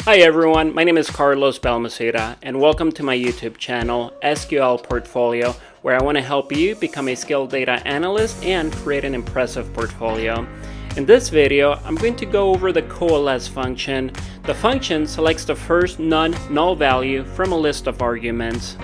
Hi everyone, my name is Carlos Balmaceda and welcome to my YouTube channel, SQL Portfolio, where I want to help you become a skilled data analyst and create an impressive portfolio. In this video, I'm going to go over the Coalesce function. The function selects the first non-null value from a list of arguments.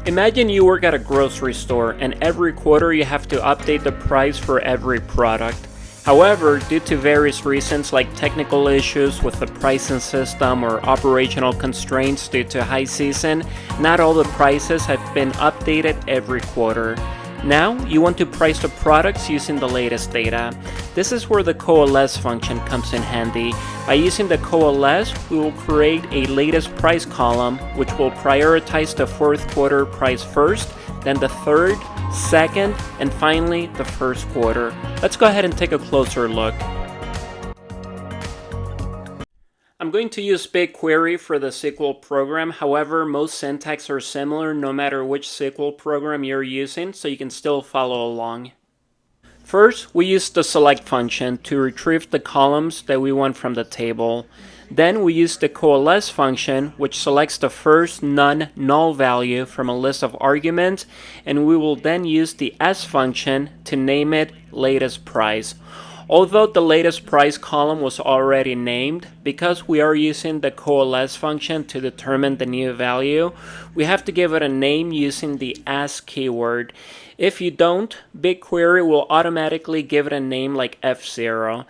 Imagine you work at a grocery store and every quarter you have to update the price for every product. However, due to various reasons like technical issues with the pricing system or operational constraints due to high season, not all the prices have been updated every quarter. Now, you want to price the products using the latest data. This is where the Coalesce function comes in handy. By using the Coalesce, we will create a latest price column which will prioritize the fourth quarter price first, then the third, second, and finally the first quarter. Let's go ahead and take a closer look. I'm going to use BigQuery for the SQL program. However, most syntax are similar no matter which SQL program you're using, so you can still follow along. First, we use the select function to retrieve the columns that we want from the table. Then we use the coalesce function, which selects the first non-null value from a list of arguments, and we will then use the s function to name it latest price. Although the latest price column was already named, because we are using the coalesce function to determine the new value, we have to give it a name using the as keyword. If you don't, BigQuery will automatically give it a name like F0.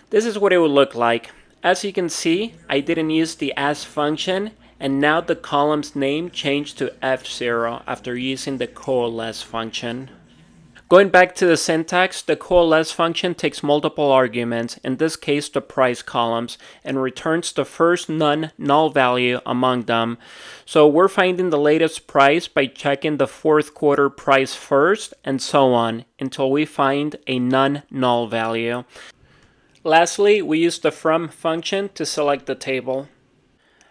This is what it would look like. As you can see, I didn't use the as function, and now the column's name changed to F0 after using the coalesce function. Going back to the syntax, the coalesce function takes multiple arguments, in this case the price columns, and returns the first non-null value among them. So we're finding the latest price by checking the fourth quarter price first, and so on, until we find a non-null value. Lastly, we use the from function to select the table.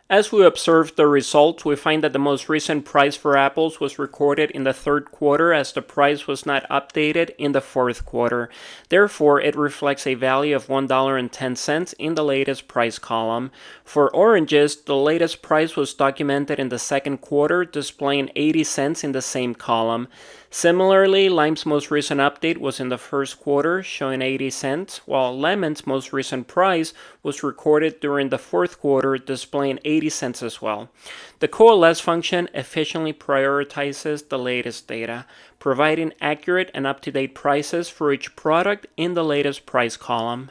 As we observe the results, we find that the most recent price for apples was recorded in the third quarter as the price was not updated in the fourth quarter. Therefore, it reflects a value of $1.10 in the latest price column. For oranges, the latest price was documented in the second quarter, displaying 80 cents in the same column. Similarly, lime's most recent update was in the first quarter, showing 80 cents, while lemon's most recent price was recorded during the fourth quarter, displaying 80 cents as well. The coalesce function efficiently prioritizes the latest data, providing accurate and up-to-date prices for each product in the latest price column.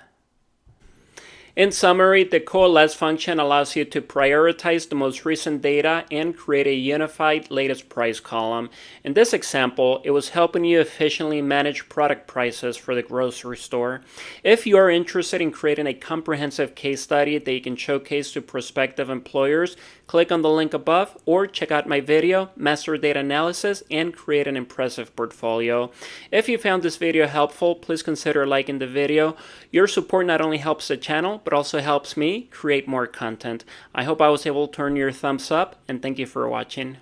In summary, the coalesce function allows you to prioritize the most recent data and create a unified latest price column. In this example, it was helping you efficiently manage product prices for the grocery store. If you are interested in creating a comprehensive case study that you can showcase to prospective employers, click on the link above or check out my video, Master Data Analysis and Create an Impressive Portfolio. If you found this video helpful, please consider liking the video. Your support not only helps the channel, but also helps me create more content. I hope I was able to turn your thumbs up, and thank you for watching.